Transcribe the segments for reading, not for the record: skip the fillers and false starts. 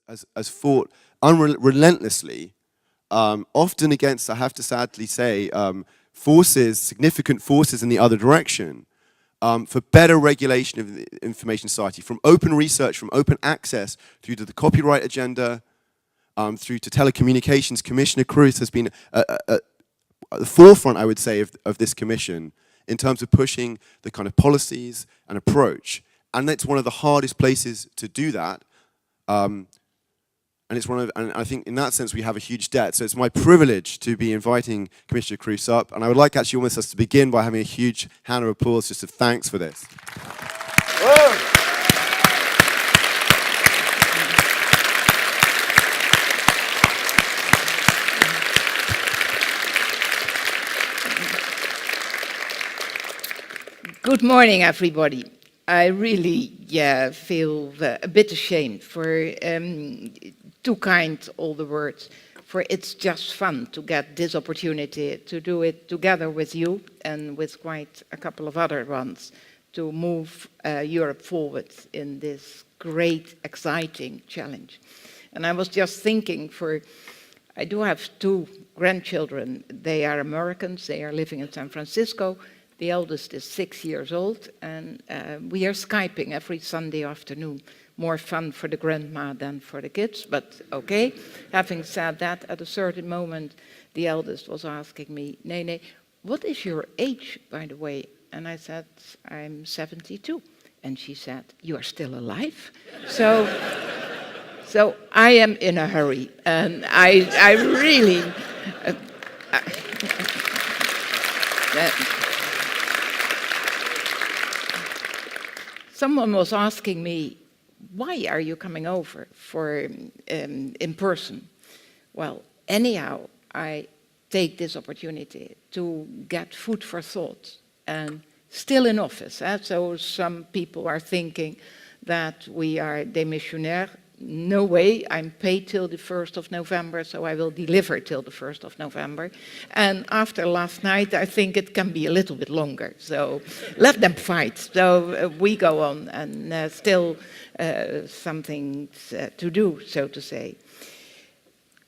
has fought relentlessly, often against, I have to sadly say, significant forces in the other direction, for better regulation of the information society, from open research, from open access, through to the copyright agenda, through to telecommunications. Commissioner Kroes has been at the forefront, I would say, of this commission in terms of pushing the kind of policies and approach. And it's one of the hardest places to do that. And I think in that sense we have a huge debt. So it's my privilege to be inviting Commissioner Kroes up. And I would like actually almost us to begin by having a huge hand of applause, just of thanks for this. Whoa. Good morning, everybody. I really feel a bit ashamed for too kind all the words, for it's just fun to get this opportunity to do it together with you and with quite a couple of other ones to move Europe forward in this great, exciting challenge. And I was just thinking, I do have two grandchildren. They are Americans, they are living in San Francisco. The eldest is 6 years old, and we are Skyping every Sunday afternoon. More fun for the grandma than for the kids, but okay. Having said that, at a certain moment, the eldest was asking me, Nene, what is your age, by the way? And I said, I'm 72. And she said, you are still alive? So I am in a hurry, and I really... Someone was asking me, why are you coming over for in person? Well, anyhow, I take this opportunity to get food for thought, and still in office. So some people are thinking that we are démissionnaire. No way, I'm paid till the 1st of November, so I will deliver till the 1st of November. And after last night, I think it can be a little bit longer. So let them fight. So we go on, and still something to do, so to say.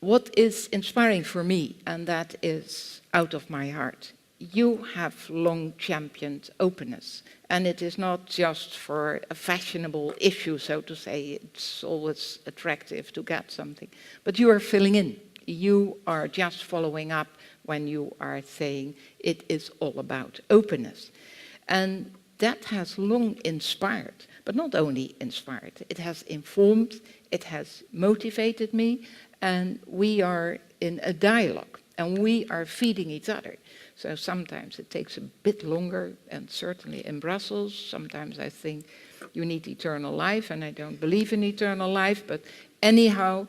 What is inspiring for me, and that is out of my heart, you have long championed openness. And it is not just for a fashionable issue, so to say. It's always attractive to get something. But you are filling in. You are just following up when you are saying it is all about openness. And that has long inspired, but not only inspired. It has informed, it has motivated me, and we are in a dialogue, and we are feeding each other. So sometimes it takes a bit longer, and certainly in Brussels, sometimes I think you need eternal life, and I don't believe in eternal life, but anyhow,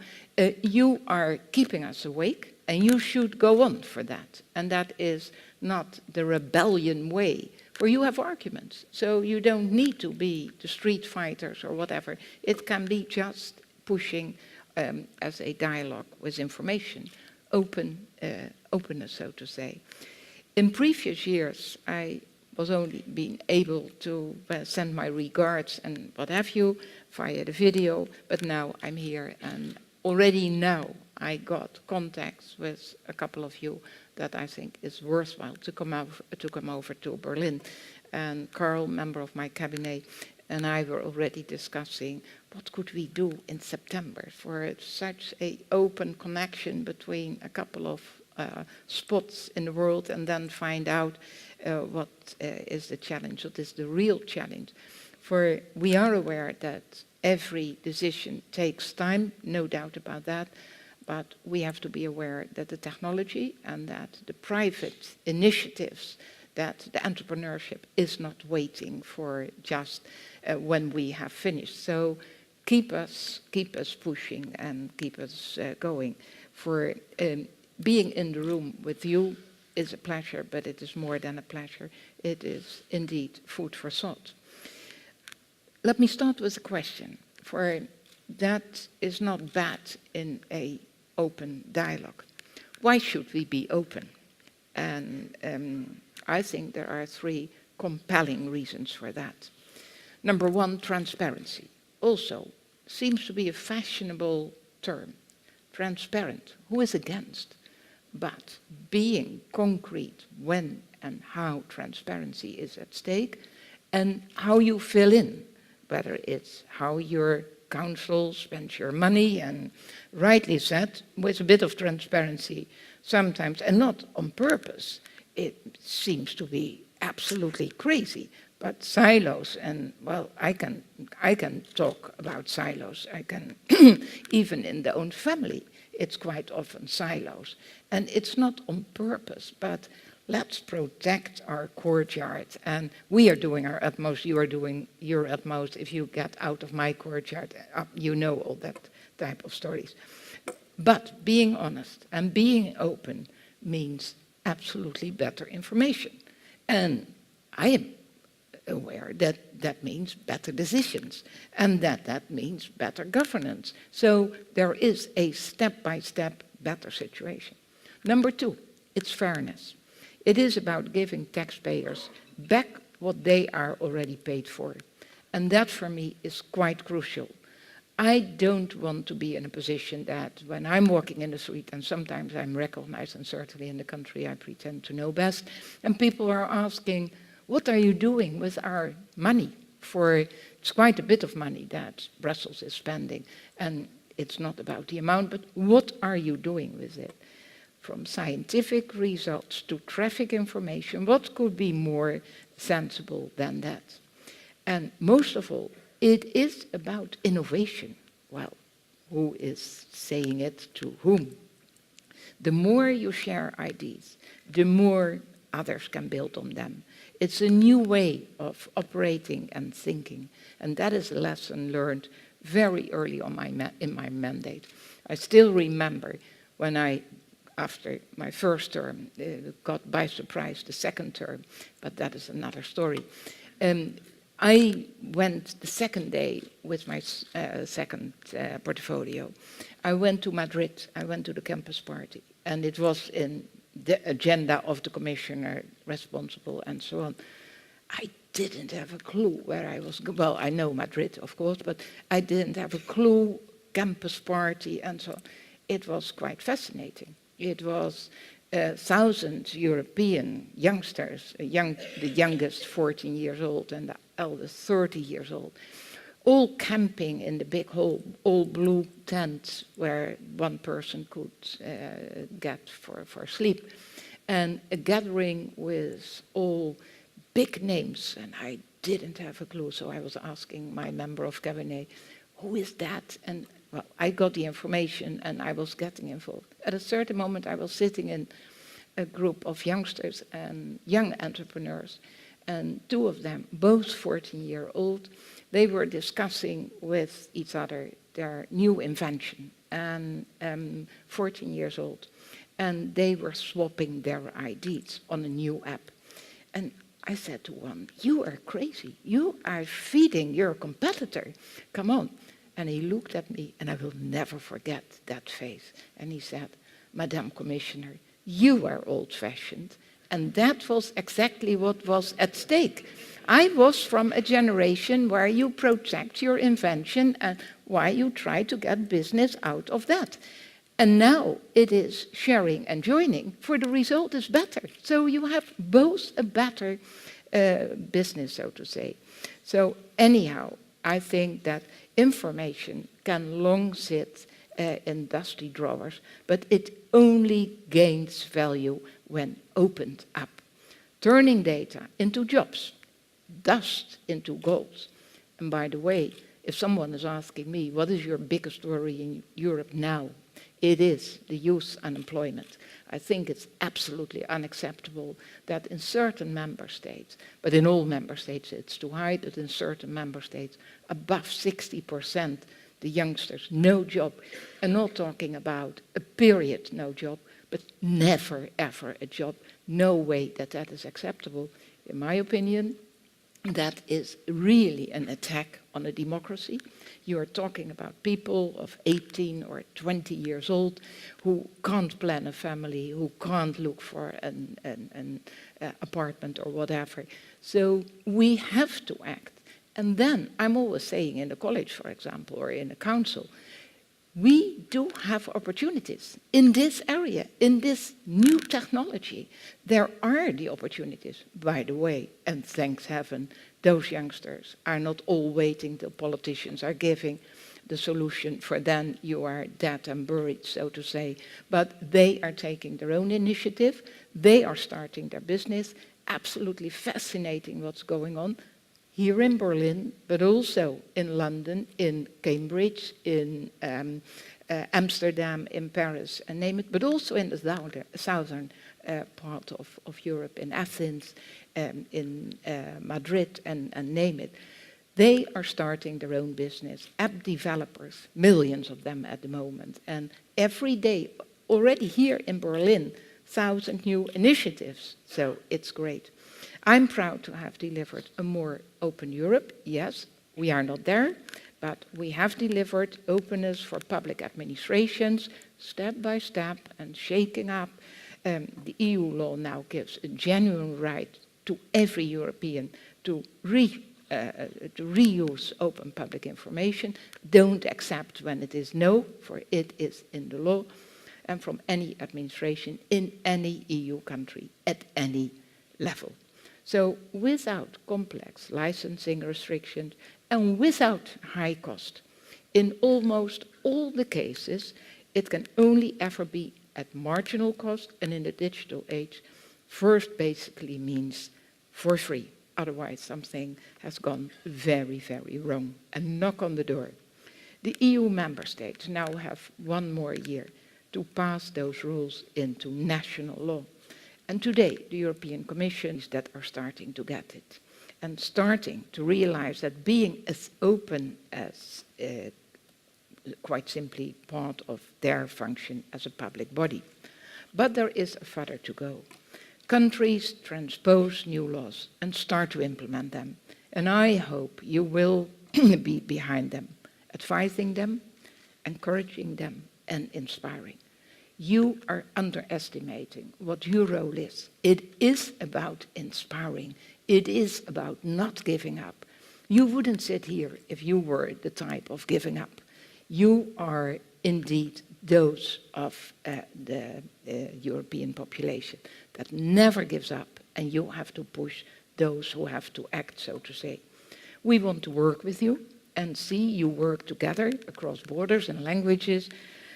you are keeping us awake, and you should go on for that. And that is not the rebellion way, for you have arguments, so you don't need to be the street fighters or whatever. It can be just pushing as a dialogue with information, openness, so to say. In previous years, I was only being able to send my regards and what have you via the video, but now I'm here, and already now I got contacts with a couple of you that I think is worthwhile to come over to Berlin. And Carl, member of my cabinet, and I were already discussing what could we do in September for such an open connection between a couple of spots in the world, and then find out what is the challenge, what is the real challenge. For we are aware that every decision takes time, no doubt about that, but we have to be aware that the technology and that the private initiatives, that the entrepreneurship is not waiting for just when we have finished. So keep us pushing and keep us going. For being in the room with you is a pleasure, but it is more than a pleasure. It is indeed food for thought. Let me start with a question, for that is not bad in an open dialogue. Why should we be open? And I think there are three compelling reasons for that. Number one, transparency. Also, seems to be a fashionable term. Transparent, who is against? But being concrete when and how transparency is at stake, and how you fill in, whether it's how your council spends your money, and rightly said, with a bit of transparency sometimes, and not on purpose. It seems to be absolutely crazy, but silos, and well, I can talk about silos. I can, even in the own family, it's quite often silos. And it's not on purpose, but let's protect our courtyard. And we are doing our utmost, you are doing your utmost. If you get out of my courtyard, you know all that type of stories. But being honest and being open means absolutely better information. And I am aware that that means better decisions, and that means better governance. So there is a step-by-step better situation. Number 2, it's fairness. It is about giving taxpayers back what they are already paid for. And that for me is quite crucial. I don't want to be in a position that when I'm walking in the street, and sometimes I'm recognized, and certainly in the country I pretend to know best, and people are asking, what are you doing with our money? It's quite a bit of money that Brussels is spending, and it's not about the amount, but what are you doing with it? From scientific results to traffic information, what could be more sensible than that? And most of all, it is about innovation. Well, who is saying it to whom? The more you share ideas, the more others can build on them. It's a new way of operating and thinking, and that is a lesson learned very early on in my mandate. I still remember when I, after my first term, got by surprise the second term, but that is another story. I went the second day with my second portfolio. I went to Madrid, I went to the campus party, and it was in the agenda of the commissioner responsible and so on. I didn't have a clue where I was. Well, I know Madrid, of course, but I didn't have a clue, campus party and so on. It was quite fascinating. It was 1,000 European youngsters, the youngest 14 years old and the eldest 30 years old, all camping in the big hall, all blue tents where one person could get for sleep, and a gathering with all big names, and I didn't have a clue, so I was asking my member of cabinet, who is that? And well, I got the information and I was getting involved. At a certain moment I was sitting in a group of youngsters and young entrepreneurs, and 2 of them, both 14-year-old, they were discussing with each other their new invention, and 14 years old. And they were swapping their ideas on a new app. And I said to one, you are crazy. You are feeding your competitor. Come on. And he looked at me, and I will never forget that face. And he said, Madam Commissioner, you are old-fashioned. And that was exactly what was at stake. I was from a generation where you protect your invention and why you try to get business out of that. And now it is sharing and joining, for the result is better. So you have both a better business, so to say. So anyhow, I think that information can long sit in dusty drawers, but it only gains value when opened up. Turning data into jobs, dust into gold. And by the way, if someone is asking me, what is your biggest worry in Europe now? It is the youth unemployment. I think it's absolutely unacceptable that in certain member states, but in all member states it's too high, but in certain member states, above 60%, the youngsters, no job. And not talking about a period no job, but never ever a job. No way that that is acceptable. In my opinion, that is really an attack on a democracy. You are talking about people of 18 or 20 years old who can't plan a family, who can't look for an apartment or whatever. So we have to act. And then, I'm always saying in the college, for example, or in a council, we do have opportunities in this area, in this new technology. There are the opportunities, by the way, and thanks heaven, those youngsters are not all waiting till politicians are giving the solution, for then you are dead and buried, so to say. But they are taking their own initiative, they are starting their business. Absolutely fascinating what's going on here in Berlin, but also in London, in Cambridge, in Amsterdam, in Paris, and name it, but also in the southern part of Europe, in Athens, in Madrid, and name it. They are starting their own business. App developers, millions of them at the moment. And every day, already here in Berlin, 1,000 new initiatives. So it's great. I'm proud to have delivered a more open Europe. Yes, we are not there, but we have delivered openness for public administrations, step by step, and shaking up. The EU law now gives a genuine right to every European to reuse open public information. Don't accept when it is no, for it is in the law, and from any administration in any EU country at any level. So without complex licensing restrictions and without high cost, in almost all the cases, it can only ever be at marginal cost, and in the digital age, first basically means for free. Otherwise, something has gone very, very wrong. And knock on the door. The EU member states now have 1 more year to pass those rules into national law. And today, the European Commission is that are starting to get it and starting to realize that being as open as quite simply part of their function as a public body. But there is a further to go. Countries transpose new laws and start to implement them. And I hope you will be behind them, advising them, encouraging them, and inspiring. You are underestimating what your role is. It is about inspiring. It is about not giving up. You wouldn't sit here if you were the type of giving up. You are indeed those of the European population that never gives up, and you have to push those who have to act, so to say. We want to work with you and see you work together across borders and languages.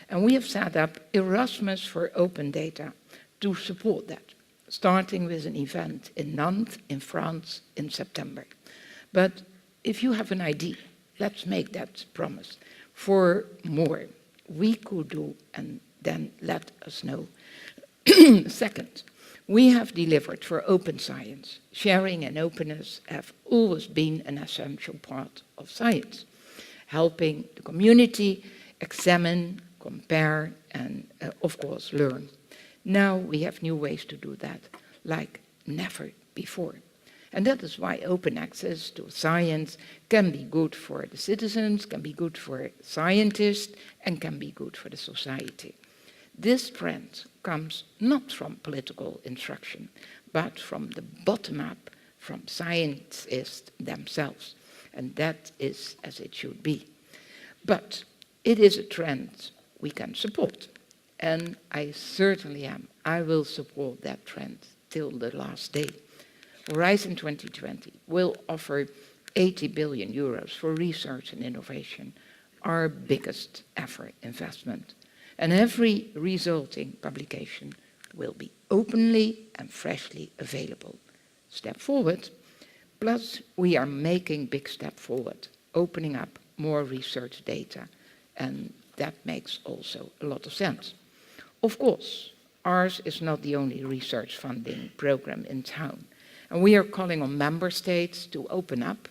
And we have set up Erasmus for Open Data to support that, starting with an event in Nantes, in France, in September. But if you have an idea, let's make that promise for more we could do, and then let us know. Second, we have delivered for open science. Sharing and openness have always been an essential part of science, helping the community examine, compare, and of course learn. Now we have new ways to do that, like never before. And that is why open access to science can be good for the citizens, can be good for scientists, and can be good for the society. This trend comes not from political instruction, but from the bottom up, from scientists themselves. And that is as it should be. But it is a trend we can support. And I certainly am. I will support that trend till the last day. Horizon 2020 will offer 80 billion euros for research and innovation, our biggest ever investment. And every resulting publication will be openly and freshly available. Step forward. Plus, we are making big step forward, opening up more research data, and that makes also a lot of sense. Of course, ours is not the only research funding program in town. And we are calling on member states to open up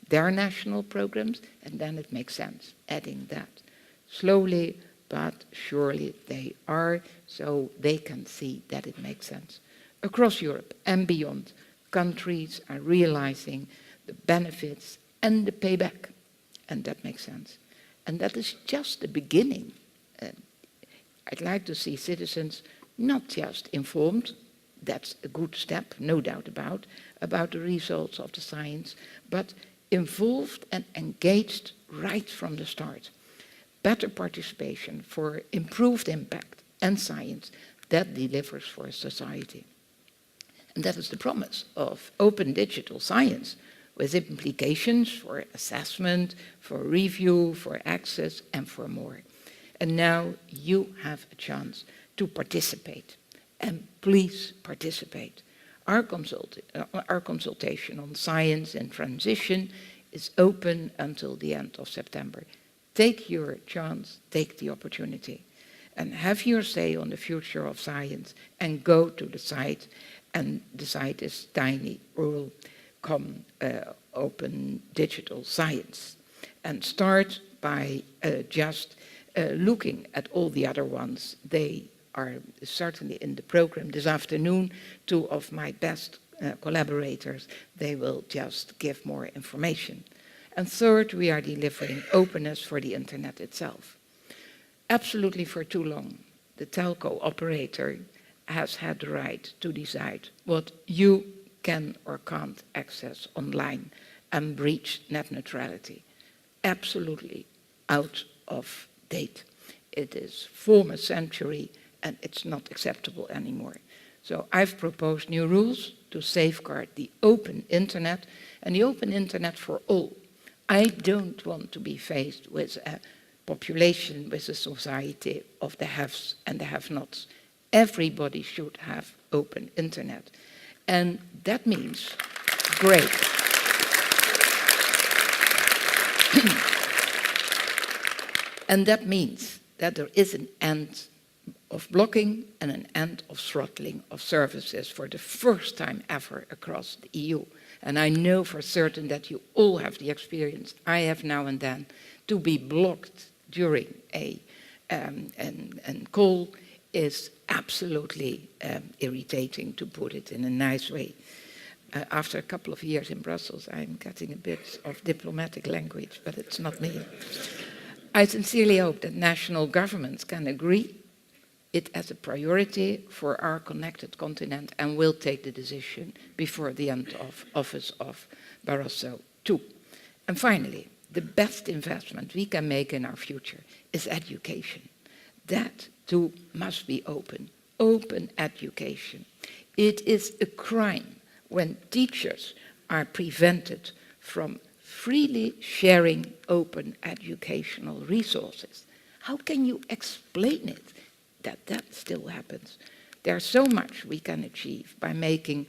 their national programs, and then it makes sense adding that. Slowly but surely they are, so they can see that it makes sense. Across Europe and beyond, countries are realizing the benefits and the payback, and that makes sense. And that is just the beginning. I'd like to see citizens not just informed, that's a good step, no doubt about the results of the science, but involved and engaged right from the start. Better participation for improved impact and science that delivers for society. And that is the promise of open digital science, with implications for assessment, for review, for access, and for more. And now you have a chance to participate. And please participate. Our consultation on science and transition is open until the end of September. Take your chance, take the opportunity, and have your say on the future of science, and go to the site. And the site is tiny.com open digital science. And start by just looking at all the other ones. They are certainly in the program this afternoon. Two of my best collaborators, they will just give more information. And third, we are delivering openness for the internet itself. Absolutely for too long, the telco operator has had the right to decide what you can or can't access online and breach net neutrality. Absolutely out of date. It is former century and it's not acceptable anymore. So I've proposed new rules to safeguard the open internet, and the open internet for all. I don't want to be faced with a population, with a society of the haves and the have-nots. Everybody should have open internet. And that means, great. And that means that there is an end of blocking and an end of throttling of services for the first time ever across the EU. And I know for certain that you all have the experience I have now and then to be blocked during a call is absolutely irritating, to put it in a nice way. After a couple of years in Brussels, I'm getting a bit of diplomatic language, but it's not me. I sincerely hope that national governments can agree it as a priority for our connected continent and will take the decision before the end of office of Barroso II. And finally, the best investment we can make in our future is education. That too must be open. Open education. It is a crime when teachers are prevented from freely sharing open educational resources. How can you explain it that that still happens? There's so much we can achieve by making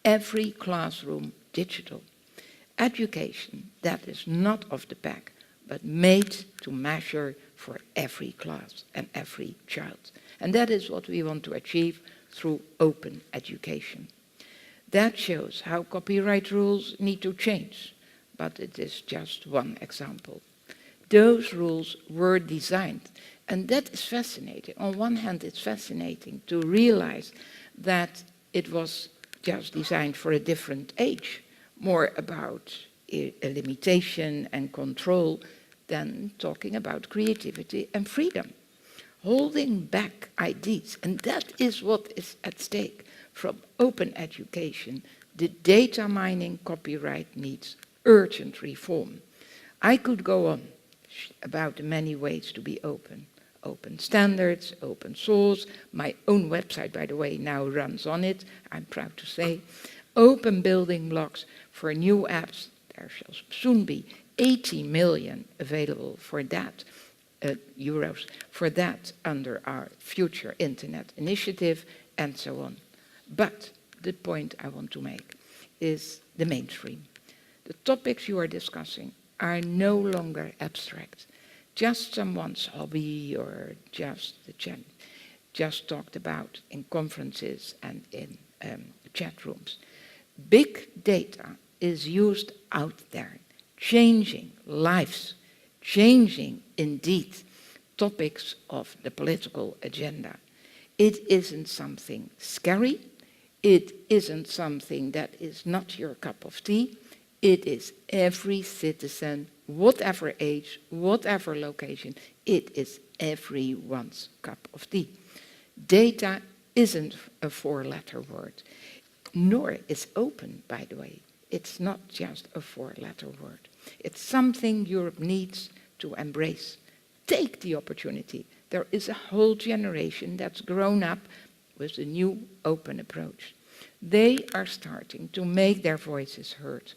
every classroom digital. Education that is not of the pack, but made to measure for every class and every child. And that is what we want to achieve through open education. That shows how copyright rules need to change, but it is just one example. Those rules were designed, and that is fascinating. On one hand, it's fascinating to realize that it was just designed for a different age, more about a limitation and control than talking about creativity and freedom. Holding back ideas, and that is what is at stake from open education. The data mining copyright needs urgent reform. I could go on about the many ways to be open. Open standards, open source. My own website, by the way, now runs on it, I'm proud to say. Open building blocks for new apps. There shall soon be 80 million available for that, euros, for that under our future internet initiative, and so on. But the point I want to make is the mainstream. The topics you are discussing are no longer abstract, just someone's hobby or just talked about in conferences and in chat rooms. Big data is used out there, changing lives, changing indeed topics of the political agenda. It isn't something scary. It isn't something that is not your cup of tea. It is every citizen, whatever age, whatever location, it is everyone's cup of tea. Data isn't a four-letter word, nor is open, by the way. It's not just a four-letter word. It's something Europe needs to embrace. Take the opportunity. There is a whole generation that's grown up with the new open approach. They are starting to make their voices heard.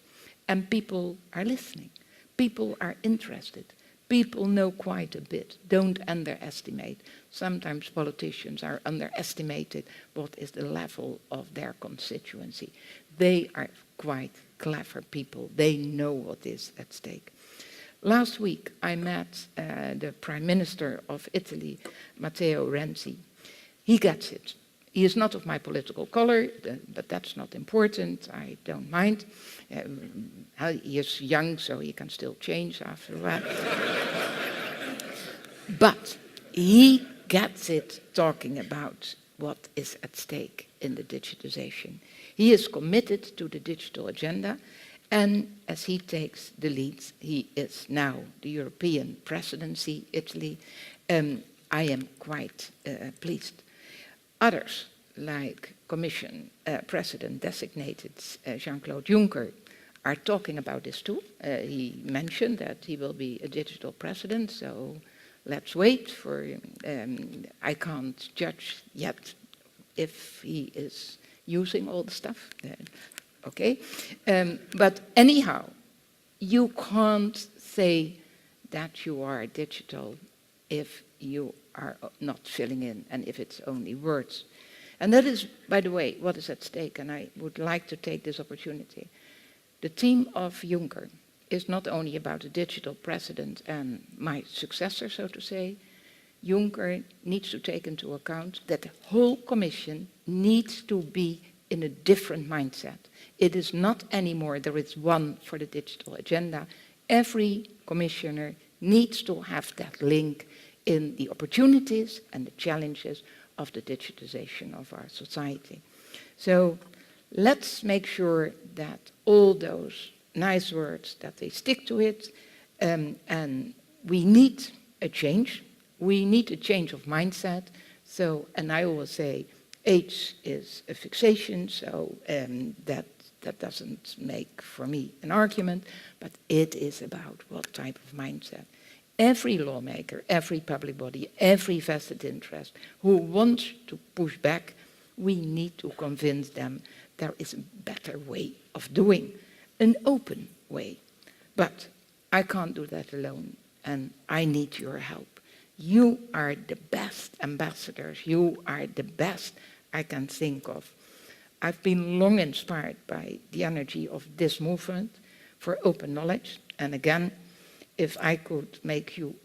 And people are listening. People are interested. People know quite a bit. Don't underestimate. Sometimes politicians are underestimated what is the level of their constituency. They are quite clever people. They know what is at stake. Last week, I met the Prime Minister of Italy, Matteo Renzi. He gets it. He is not of my political color, but that's not important. I don't mind. He is young, so he can still change after a while. But he gets it talking about what is at stake in the digitization. He is committed to the digital agenda, and as he takes the lead, he is now the European presidency, Italy. I am quite pleased. Others, like Commission President-designated Jean-Claude Juncker, are talking about this too. He mentioned that he will be a digital president, so let's wait for, I can't judge yet if he is using all the stuff. Okay. But anyhow, you can't say that you are digital if you are not filling in and if it's only words. And that is, by the way, what is at stake, and I would like to take this opportunity. The team of Juncker is not only about a digital president and my successor, so to say. Juncker needs to take into account that the whole Commission needs to be in a different mindset. It is not anymore there is one for the digital agenda. Every commissioner needs to have that link in the opportunities and the challenges of the digitization of our society. So let's make sure that all those nice words, that they stick to it, and we need a change. We need a change of mindset. So, and I always say, age is a fixation, so that doesn't make for me an argument, but it is about what type of mindset. Every lawmaker, every public body, every vested interest who wants to push back, we need to convince them there is a better way of doing, an open way. But I can't do that alone, and I need your help. You are the best ambassadors. You are the best I can think of. I've been long inspired by the energy of this movement for open knowledge. And again, if I could make you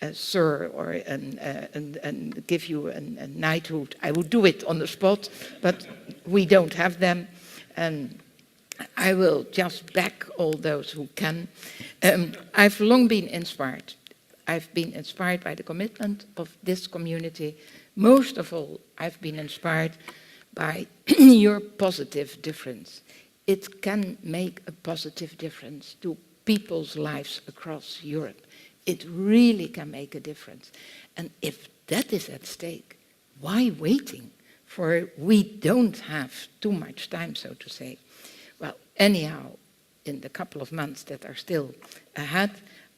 a sir or and give you a knighthood, I would do it on the spot, but we don't have them. And I will just back all those who can. I've long been inspired. I've been inspired by the commitment of this community. Most of all, I've been inspired by your positive difference. It can make a positive difference to people's lives across Europe. It really can make a difference. And if that is at stake, why waiting? For we don't have too much time, so to say. Well, anyhow, in the couple of months that are still ahead,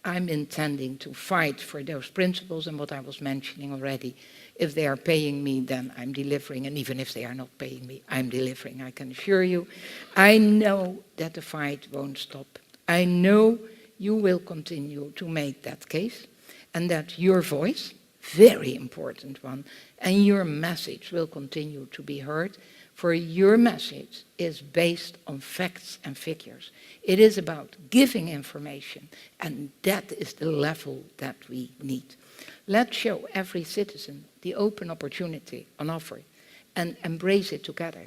I'm intending to fight for those principles and what I was mentioning already. If they are paying me, then I'm delivering. And even if they are not paying me, I'm delivering, I can assure you. I know that the fight won't stop. I know you will continue to make that case and that your voice, very important one, and your message will continue to be heard. For your message is based on facts and figures. It is about giving information, and that is the level that we need. Let's show every citizen the open opportunity on offer and embrace it together.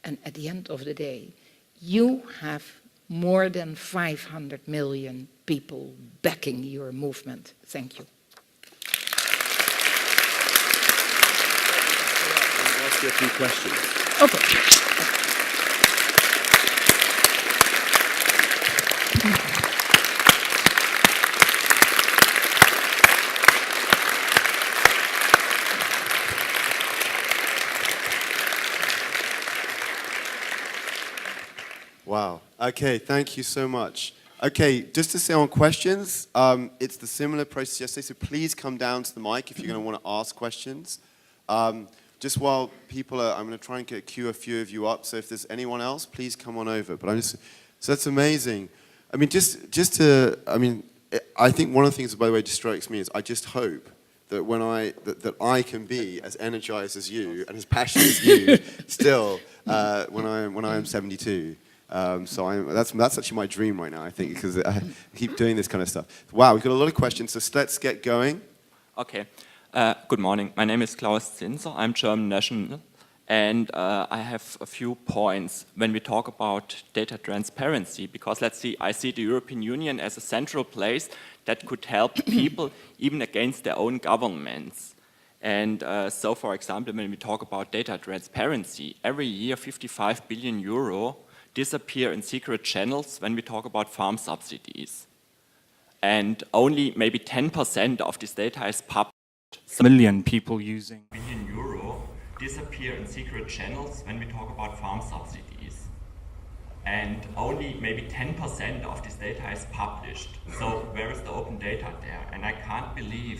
And at the end of the day, you have more than 500 million people backing your movement. Thank you. I'll ask you a few questions. Okay. Wow. Okay, thank you so much. Okay, just to say on questions, it's the similar process yesterday, so please come down to the mic if you're going to want to ask questions. Just while people are, I'm going to try and queue a few of you up, so if there's anyone else, please come on over. But so that's amazing. I mean, I think one of the things that, by the way, just strikes me is I just hope that that I can be as energized as you and as passionate as you still when I am 72. So that's actually my dream right now, I think, because I keep doing this kind of stuff. Wow, we've got a lot of questions, so let's get going. Okay. Good morning. My name is Klaus Zinser. I'm German national, and I have a few points when we talk about data transparency, because I see the European Union as a central place that could help people even against their own governments. And so, for example, when we talk about data transparency, every year 55 billion euro disappear in secret channels when we talk about farm subsidies. And only maybe 10% of this data is published. Million people using. Billion euro disappear in secret channels when we talk about farm subsidies. And only maybe 10% of this data is published. So where is the open data there? And I can't believe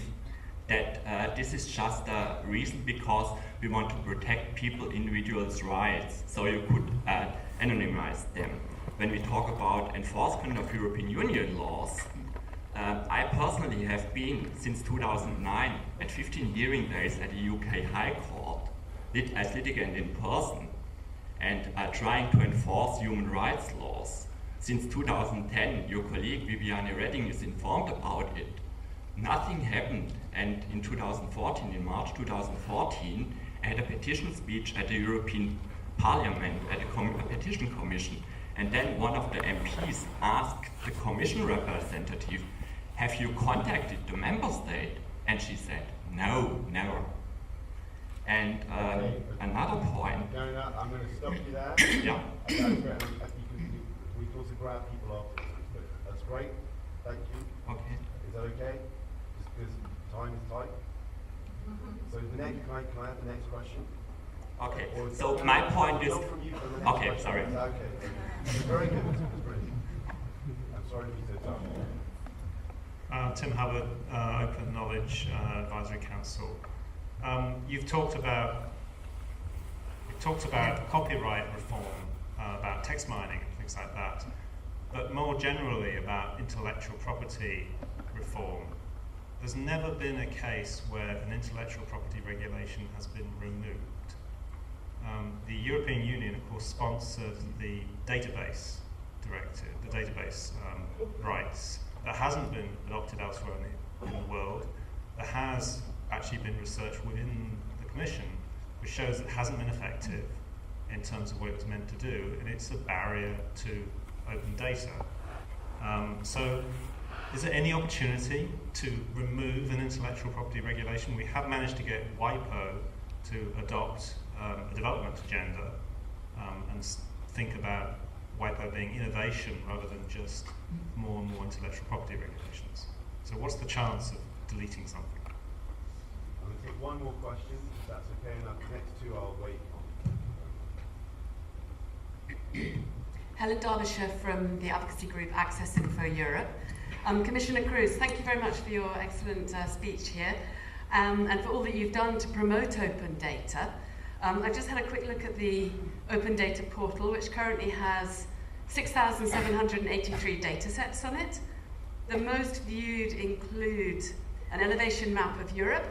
that this is just a reason because we want to protect individuals' rights. So you could anonymize them. When we talk about enforcement of European Union laws, I personally have been, since 2009, at 15 hearing days at the UK High Court as litigant in person and trying to enforce human rights laws. Since 2010, your colleague Viviane Reding is informed about it. Nothing happened, and in 2014, in March 2014, I had a petition speech at the European Parliament at a petition commission, and then one of the MPs asked the commission representative, "Have you contacted the member state?" And she said, "No, never." And another point. I'm going to stop you there. Yeah. We can also grab people afterwards, but that's great. Thank you. Okay. Is that okay? Just because time is tight. So the next, can I have the next question? Okay. So my point is. Okay. Sorry. Okay. Very good. That's brilliant. I'm sorry to be so tough. Tim Hubbard, Open Knowledge Advisory Council. You've talked about copyright reform, about text mining and things like that, but more generally about intellectual property reform. There's never been a case where an intellectual property regulation has been removed. The European Union, of course, sponsored the database directive, the database rights. That hasn't been adopted elsewhere in the world. There has actually been research within the Commission which shows that it hasn't been effective in terms of what it was meant to do, and it's a barrier to open data. So is there any opportunity to remove an intellectual property regulation? We have managed to get WIPO to adopt a development agenda and think about WIPO being innovation rather than just more and more intellectual property regulations. So what's the chance of deleting something? I'm going to take one more question, if that's okay, and the next two I'll wait. Helen Derbyshire from the advocacy group Access Info Europe. Commissioner Kroes, thank you very much for your excellent speech here and for all that you've done to promote open data. I just had a quick look at the Open Data Portal, which currently has 6,783 data sets on it. The most viewed include an elevation map of Europe,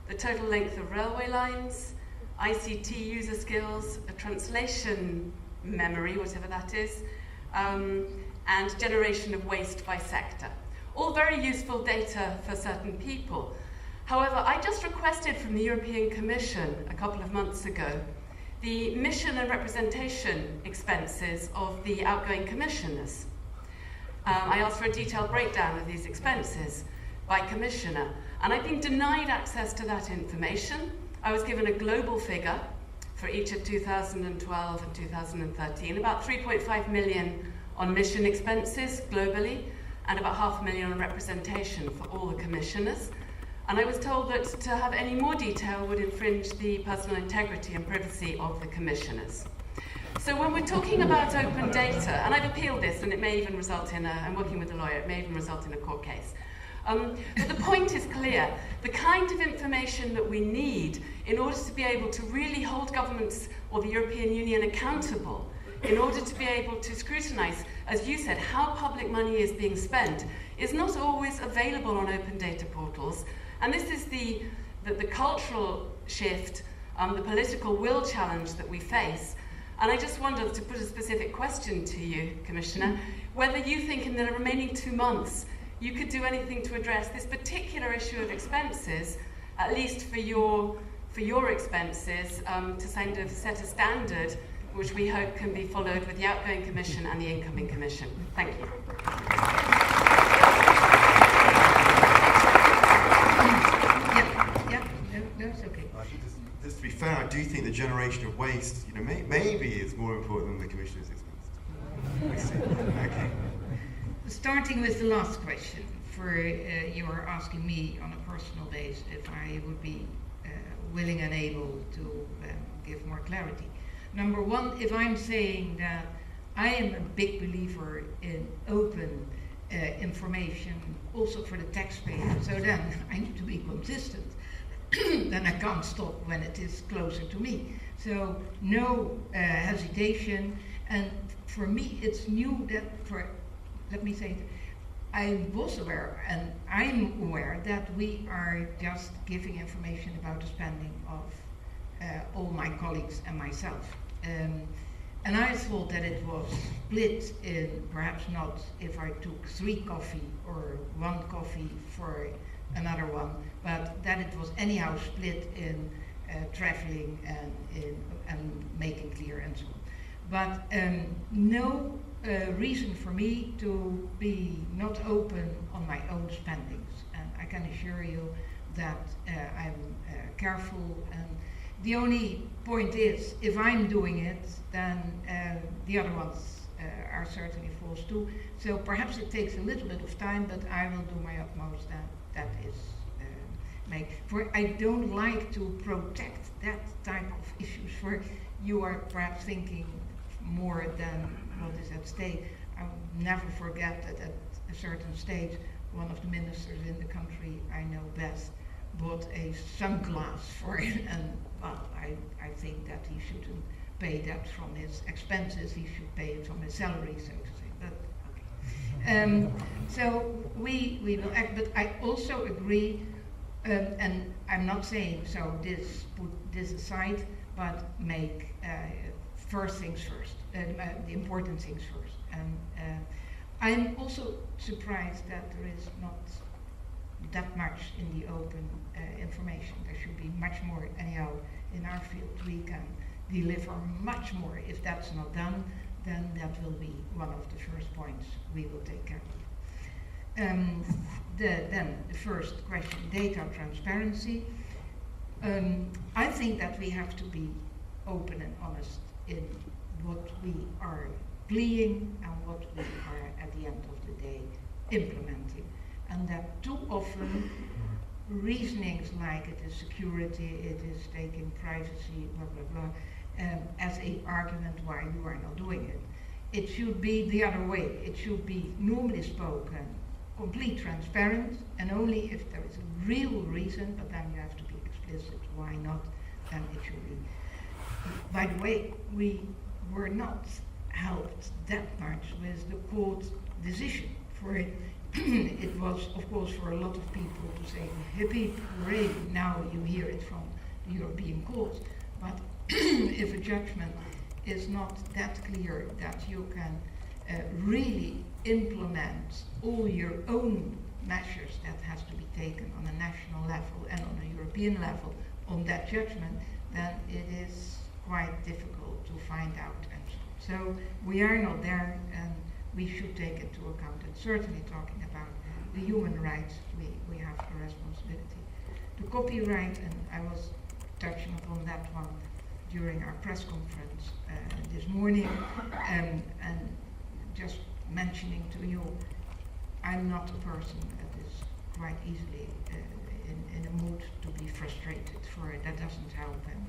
the total length of railway lines, ICT user skills, a translation memory, whatever that is, and generation of waste by sector. All very useful data for certain people. However, I just requested from the European Commission a couple of months ago the mission and representation expenses of the outgoing commissioners. I asked for a detailed breakdown of these expenses by commissioner, and I've been denied access to that information. I was given a global figure for each of 2012 and 2013, about 3.5 million on mission expenses globally, and about $500,000 on representation for all the commissioners. And I was told that to have any more detail would infringe the personal integrity and privacy of the commissioners. So when we're talking about open data, and I've appealed this, and it may even result in I'm working with a lawyer, it may even result in a court case. But the point is clear. The kind of information that we need in order to be able to really hold governments or the European Union accountable, in order to be able to scrutinise, as you said, how public money is being spent, is not always available on open data portals. And this is the cultural shift, the political will challenge that we face. And I just wondered, to put a specific question to you, Commissioner, whether you think in the remaining 2 months you could do anything to address this particular issue of expenses, at least for your expenses, to kind of set a standard which we hope can be followed with the outgoing Commission and the incoming Commission. Thank you. That's okay. Just to be fair, I do think the generation of waste, maybe is more important than the Commissioner's expense. Okay. Starting with the last question, you are asking me on a personal basis if I would be willing and able to give more clarity. Number one, if I'm saying that I am a big believer in open information, also for the taxpayer, so then I need to be consistent. Then I can't stop when it is closer to me. So no hesitation. And for me, it's new that let me say, I was aware, and I'm aware, that we are just giving information about the spending of all my colleagues and myself. And I thought that it was split in, perhaps not if I took 3 coffee or 1 coffee for another one, but that it was anyhow split in traveling and making clear and so on. But no reason for me to be not open on my own spendings. And I can assure you that I'm careful. And the only point is, if I'm doing it, then the other ones are certainly forced to. So perhaps it takes a little bit of time, but I will do my utmost that is made. For I don't like to protect that type of issues. For you are perhaps thinking more than what is at stake. I'll never forget that at a certain stage, one of the ministers in the country I know best bought a sunglass for it, and well, I think that he shouldn't pay that from his expenses, he should pay it from his salary, so to say. But okay. So we will act, but I also agree, and I'm not saying so put this aside, but make first things first, the important things first. And I'm also surprised that there is not that much in the open information. There should be much more. Anyhow, in our field we can deliver much more. If that's not done, then that will be one of the first points we will take care of. Then the first question, data transparency. I think that we have to be open and honest in what we are pleading and what we are at the end of the day implementing. And that too often reasonings like it is security, it is taking privacy, blah, blah, blah, as an argument why you are not doing it. It should be the other way. It should be normally spoken, complete transparent, and only if there is a real reason, but then you have to be explicit why not, then it should be. By the way, we were not helped that much with the court decision. For it, it was, of course, for a lot of people to say, hippie, hooray, now you hear it from the European court. But if a judgment is not that clear that you can really implement all your own measures that has to be taken on a national level and on a European level on that judgment, then it is quite difficult to find out. And so we are not there, and we should take into account. And certainly talking about the human rights, we have a responsibility. The copyright, and I was touching upon that one during our press conference this morning, and just mentioning to you, I'm not a person that is quite easily in a mood to be frustrated, for that doesn't help. And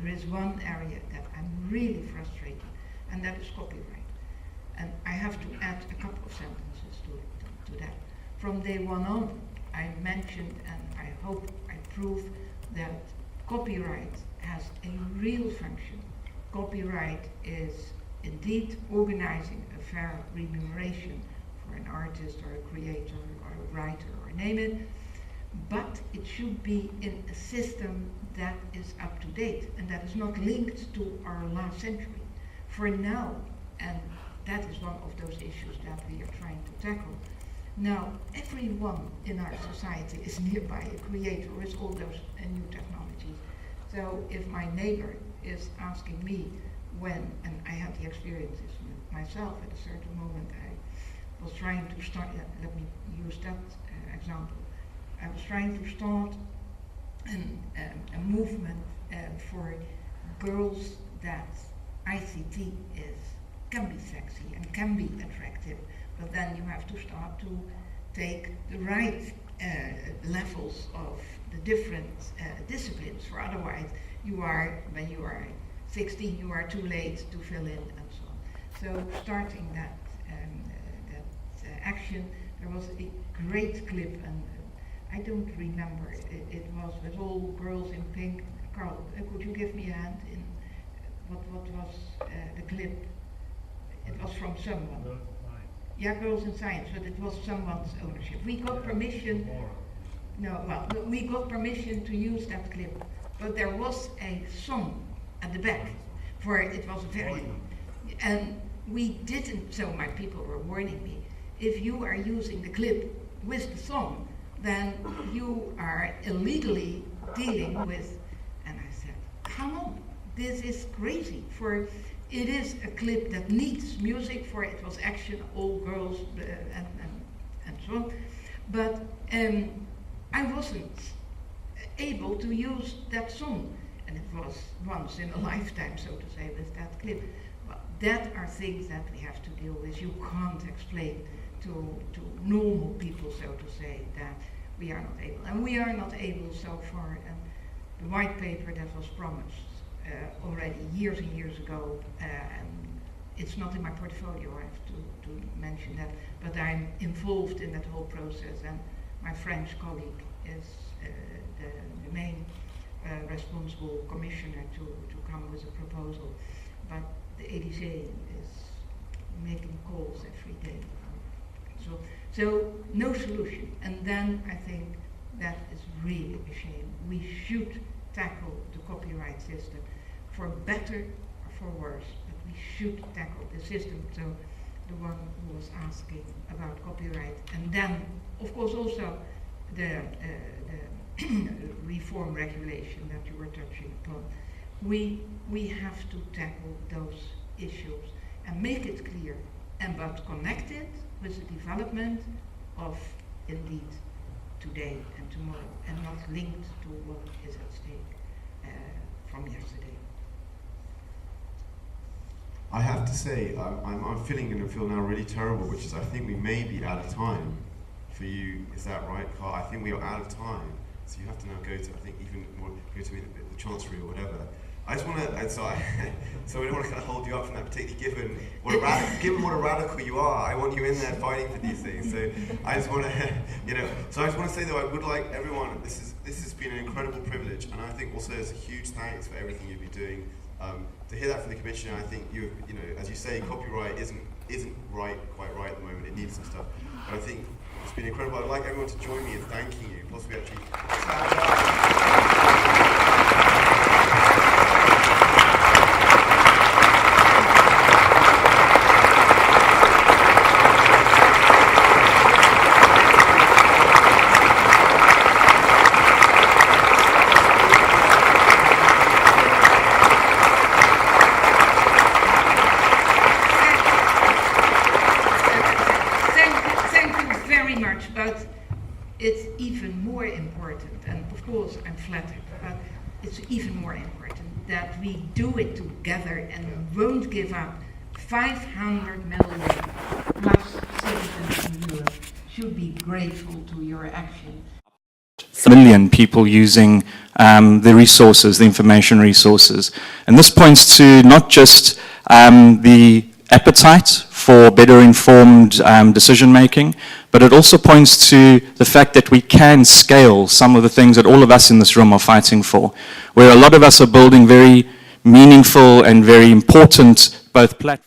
there is one area that I'm really frustrated, and that is copyright. And I have to add a couple of sentences to that. From day one on, I mentioned, and I hope I prove, that copyright has a real function. Copyright is indeed organizing a fair remuneration for an artist or a creator or a writer or name it, but it should be in a system that is up to date and that is not linked to our last century. For now, and that is one of those issues that we are trying to tackle. Now, everyone in our society is nearby a creator with all those new technologies. So if my neighbor is asking me when, and I had the experiences myself at a certain moment, I was trying to start, let me use that example. I was trying to start a movement for girls that ICT can be sexy and can be attractive, but then you have to start to take the right levels of the different disciplines, for otherwise you are, when you are 16, you are too late to fill in and so on. So starting that action, there was a great clip, and I don't remember, it was with all girls in pink. Carl, could you give me a hand in what was the clip? It was from someone. Yeah, Girls in Science, but it was someone's ownership. We got permission. No, well, we got permission to use that clip, but there was a song at the back, for it was very, and we didn't. So my people were warning me: if you are using the clip with the song, then you are illegally dealing with. And I said, come on, this is crazy. For it is a clip that needs music, for it was action, all girls, and so on. But I wasn't able to use that song. And it was once in a lifetime, so to say, with that clip. Well, that are things that we have to deal with. You can't explain to normal people, so to say, that we are not able. And we are not able so far. And the white paper that was promised already years and years ago, and it's not in my portfolio, I have to mention that, but I'm involved in that whole process, and my French colleague is the main responsible commissioner to come with a proposal, but the Élysée is making calls every day. So no solution, and then I think that is really a shame. We should tackle the copyright system, for better or for worse, but we should tackle the system. So the one who was asking about copyright, and then of course also the reform regulation that you were touching upon. We have to tackle those issues and make it clear, but connect it with the development of indeed today and tomorrow, and not linked to what is at stake from yesterday. I have to say, I'm feeling and I feel now really terrible, which is I think we may be out of time for you. Is that right, Carl? I think we are out of time, so you have to now go to, I think, even more, go to the Chancery or whatever. I just want to, so I don't want to kind of hold you up from that, particularly given what a radical you are. I want you in there fighting for these things. So I just want to, So I just want to say though, I would like everyone. This has been an incredible privilege, and I think also there's a huge thanks for everything you've been doing. To hear that from the Commissioner, I think as you say, copyright isn't quite right at the moment. It needs some stuff, but I think it's been incredible. I'd like everyone to join me in thanking you. Possibly actually stand up. But it's even more important, and of course I'm flattered, but it's even more important that we do it together and won't give up. 500 million plus citizens in Europe should be grateful to your action. So million people using the resources, the information resources. And this points to not just the appetite for better informed decision making, but it also points to the fact that we can scale some of the things that all of us in this room are fighting for, where a lot of us are building very meaningful and very important both platforms